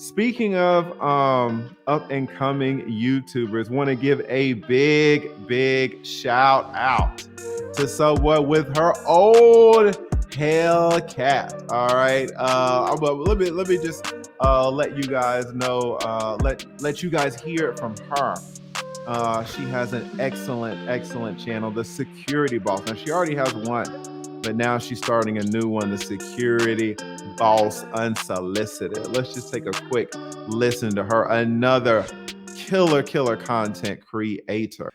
Speaking of up and coming YouTubers, want to give a big shout out to someone with her old Hellcat. All right, but let me just let you guys know, let you guys hear it from her. She has an excellent channel, The Security Boss. Now she already has one, but now she's starting a new one, The Security Boss Unsolicited. Let's just take a quick listen to her. Another killer content creator.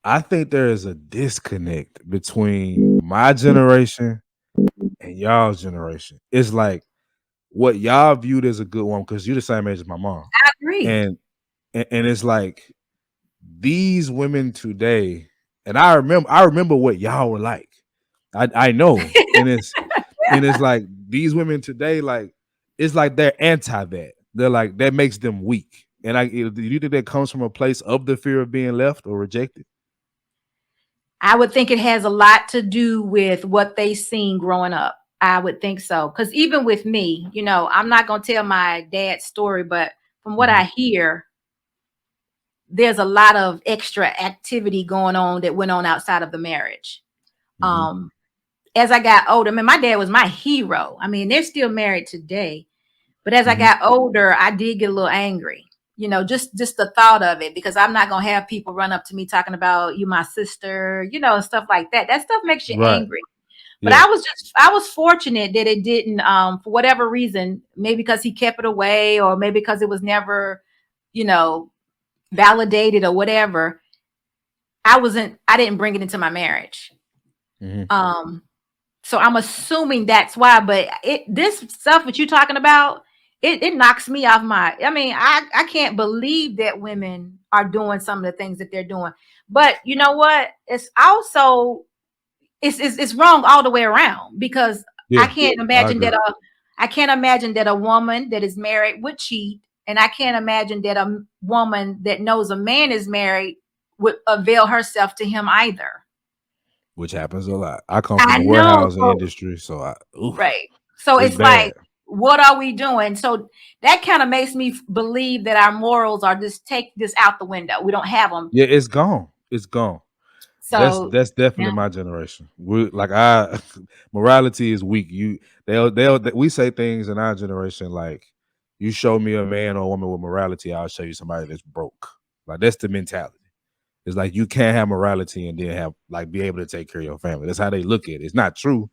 I think there is a disconnect between my generation and y'all's generation. It's like what y'all viewed as a good woman, because you're the same age as my mom. I agree. And it's like these women today, and I remember what y'all were like. I know. And it's like these women today, like it's like they're anti that. They're like that makes them weak. And do you think that comes from a place of the fear of being left or rejected? I would think it has a lot to do with what they seen growing up. I would think so. Because even with me, I'm not going to tell my dad's story, but from what I hear, there's a lot of extra activity going on that went on outside of the marriage. As I got older, I mean, my dad was my hero. I mean, they're still married today. But as I got older, I did get a little angry. Just the thought of it, because I'm not gonna have people run up to me talking about you, my sister, and stuff like that. That stuff makes you Right. angry. But Yeah. I was fortunate that it didn't, for whatever reason, maybe because he kept it away, or maybe because it was never, validated or whatever. I didn't bring it into my marriage. So I'm assuming that's why. But this stuff that you're talking about, it knocks me off my. I mean, I can't believe that women are doing some of the things that they're doing. But you know what? It's also it's wrong all the way around, because Yeah. I can't I imagine agree. that a woman that is married would cheat, and I can't imagine that a woman that knows a man is married would avail herself to him either. Which happens a lot. I come from I the know. warehousing So industry, so right. So it's it's like, bad. what are we doing? So that kind of makes me believe that our morals are just take this out the window. We don't have them. Yeah, it's gone. It's gone. So That's definitely yeah, my generation. We like I morality is weak. We say things in our generation like, you show me a man or a woman with morality, I'll show you somebody that's broke. Like that's the mentality. It's like you can't have morality and then have like be able to take care of your family. That's how they look at it. It's not true,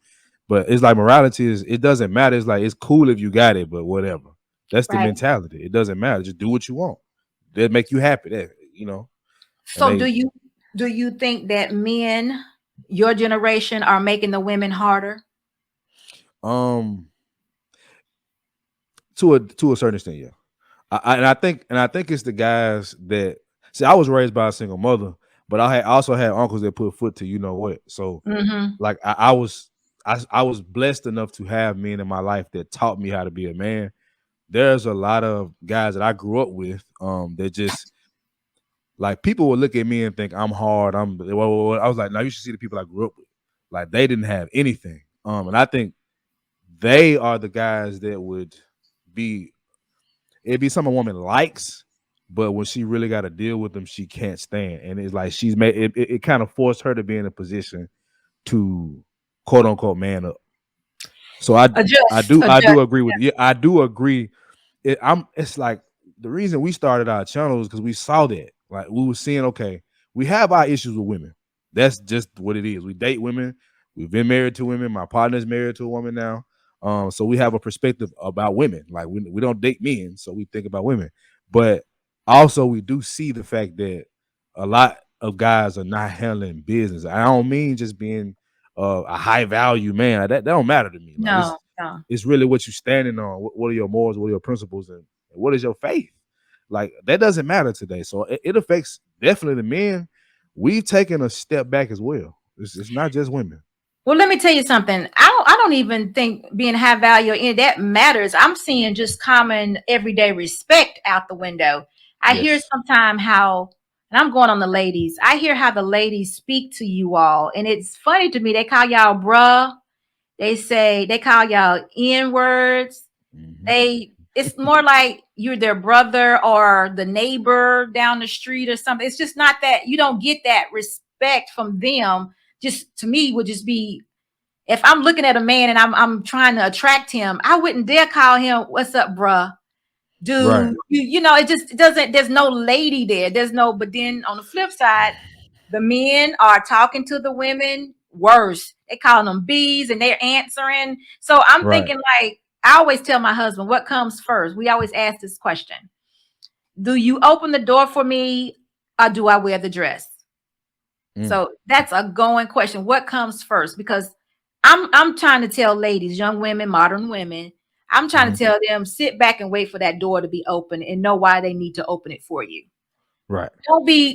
but it's like morality is it doesn't matter. It's like it's cool if you got it, but whatever. That's the right. mentality. It doesn't matter. Just do what you want. That make you happy. That. And So they do you think that men, your generation, are making the women harder? um to a certain extent, yeah. And I think it's the guys that see. I was raised by a single mother, but I also had uncles that put foot to you know what. So Mm-hmm. like I was blessed enough to have men in my life that taught me how to be a man. There's a lot of guys that I grew up with that just like people would look at me and think I'm hard. I was like, no, you should see the people I grew up with. Like they didn't have anything. And I think they are the guys that would be it'd be something a woman likes, but when she really got to deal with them, she can't stand. And it's like she's made it kind of forced her to be in a position to quote unquote man up. So I do Adjust. agree with you. I do agree. It's like the reason we started our channel is because we saw that. Like we were seeing, okay, we have our issues with women. That's just what it is. We date women. We've been married to women. My partner's married to a woman now. So we have a perspective about women. Like we don't date men, so we think about women. But also we do see the fact that a lot of guys are not handling business. I don't mean just being a high value man. That don't matter to me. Like No, no. it's really what you're standing on. What are your morals? What are your principles? And what is your faith? Like that doesn't matter today. So it affects definitely the men. We've taken a step back as well. It's not just women. Well, let me tell you something. I don't even think being high value or any of that matters. I'm seeing just common everyday respect out the window. I hear Yes. sometimes how, and I'm going on the ladies. I hear how the ladies speak to you all, and it's funny to me. They call y'all bruh. They call y'all N words. Hmm. They it's more like you're their brother or the neighbor down the street or something. It's just not that you don't get that respect from them. Just to me would just be, if I'm looking at a man and I'm trying to attract him, I wouldn't dare call him, "What's up, bruh?" Right. Dude, you know, it just doesn't, there's no lady there. There's no, but then on the flip side, the men are talking to the women worse. They calling them bees and they're answering. So I'm Right. thinking, like, I always tell my husband, what comes first? We always ask this question. Do you open the door for me or do I wear the dress? So that's a going question. What comes first? Because I'm trying to tell ladies, young women, modern women, I'm trying to tell them, sit back and wait for that door to be open and know why they need to open it for you. Right.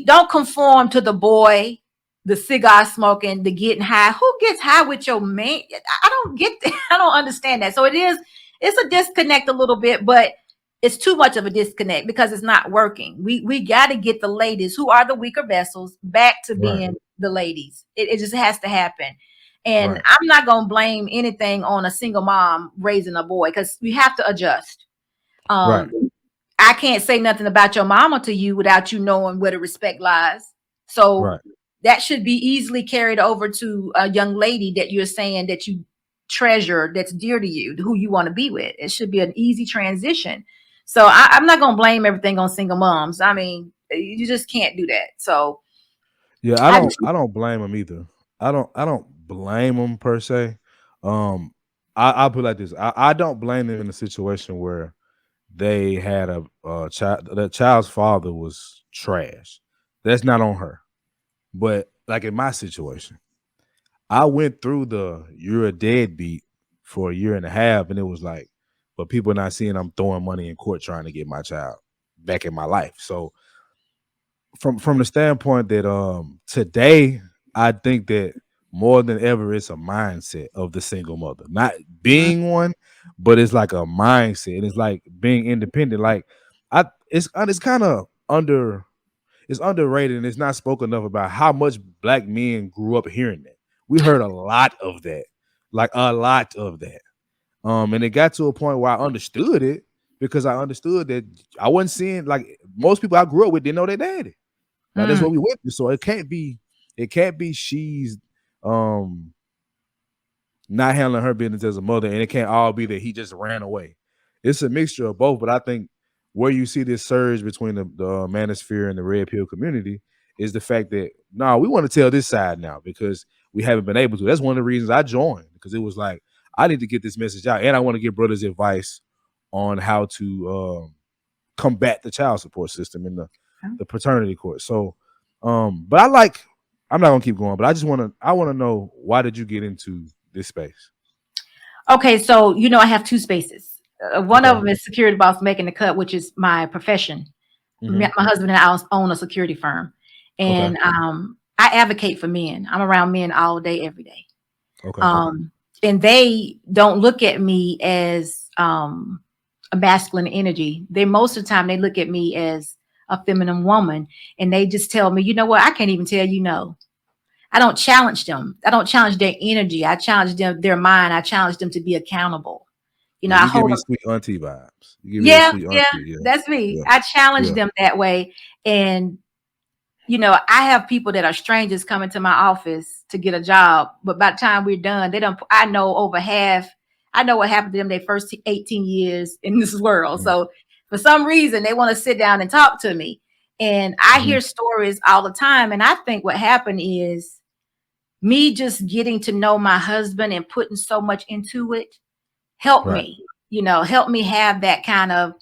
Don't conform to the boy, the cigar smoking, the getting high. Who gets high with your man? I don't get that. I don't understand that. So it's a disconnect a little bit, but it's too much of a disconnect because it's not working. We got to get the ladies who are the weaker vessels back to being the ladies. It just has to happen. And I'm not going to blame anything on a single mom raising a boy because we have to adjust. I can't say nothing about your mama to you without you knowing where the respect lies. So that should be easily carried over to a young lady that you're saying that you treasure, that's dear to you, who you want to be with. It should be an easy transition. So I'm not going to blame everything on single moms. I mean, you just can't do that. So yeah, I don't blame them either. I don't blame them per se. I put it like this. I don't blame them in a situation where they had a child. The child's father was trash. That's not on her. But like in my situation, I went through the "you're a deadbeat" for a year and a half, and it was like, but people are not seeing I'm throwing money in court trying to get my child back in my life. So from the standpoint that today, I think that more than ever it's a mindset of the single mother, not being one, but it's like a mindset. And it's like being independent. Like it's kind of it's underrated and it's not spoken enough about how much black men grew up hearing that. We heard a lot of that, like a lot of that. And it got to a point where I understood it because I understood that I wasn't seeing, like, most people I grew up with didn't know their daddy. Like that's what we went through. So it can't be she's not handling her business as a mother, and it can't all be that he just ran away. It's a mixture of both, but I think where you see this surge between the manosphere and the red pill community is the fact that we want to tell this side now because we haven't been able to. That's one of the reasons I joined, because it was like I need to get this message out, and I want to give brothers advice on how to combat the child support system in the paternity court. So, but I'm not gonna keep going, but I want to know, why did you get into this space? okay, so I have two spaces. One of them is security boss making the cut, which is my profession. My husband and I own a security firm, and I advocate for men. I'm around men all day, every day. And they don't look at me as a masculine energy. Most of the time they look at me as a feminine woman, and they just tell me, you know what, I can't even tell you no. I don't challenge them. I don't challenge their energy. I challenge their mind. I challenge them to be accountable. I give hold me them. sweet auntie vibes. Yeah, that's me. Yeah. I challenge them that way. And I have people that are strangers coming to my office to get a job, but by the time we're done, I know over half. I know what happened to them their first 18 years in this world. So for some reason, they want to sit down and talk to me. And I hear stories all the time. And I think what happened is me just getting to know my husband and putting so much into it helped me, help me have that kind of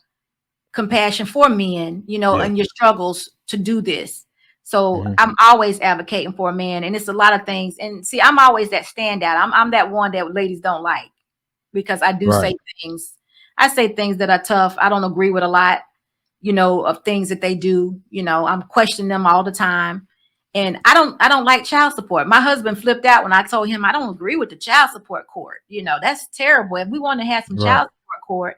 compassion for men, and your struggles to do this. So I'm always advocating for a man, and it's a lot of things. And see, I'm always that standout. I'm that one that ladies don't like, because I do say things. I say things that are tough. I don't agree with a lot, of things that they do. I'm questioning them all the time. And I don't like child support. My husband flipped out when I told him I don't agree with the child support court. That's terrible. If we want to have some child support court,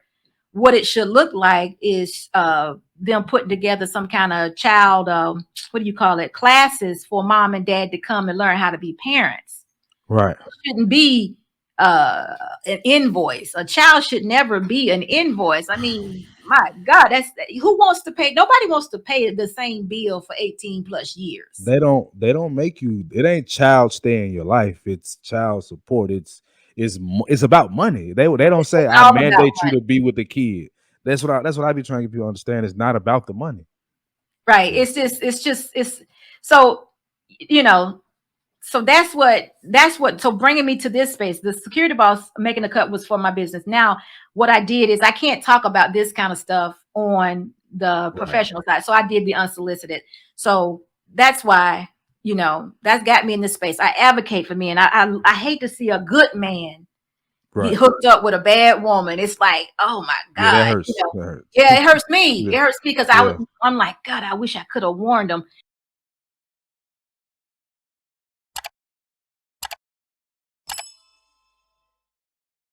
what it should look like is them putting together some kind of child, classes for mom and dad to come and learn how to be parents. Right. It shouldn't be an invoice. A child should never be an invoice. I mean, my God, who wants to pay? Nobody wants to pay the same bill for 18 plus years. They don't make you. It ain't child stay in your life. It's child support. It's about money. They don't say I all about mandate you money. to be with the kid. That's what I be trying to get people to understand. It's not about the money. Right. So, you know, so that's what, so bringing me to this space, the security boss making the cut was for my business. Now, what I did is I can't talk about this kind of stuff on the professional side. So I did the unsolicited. So that's why, you know, that's got me in this space. I advocate for men. I hate to see a good man be hooked up with a bad woman. It's like, oh my God. Yeah, that hurts. You know? That hurts. Yeah, it hurts me. Yeah. It hurts me because I'm like, God, I wish I could have warned them.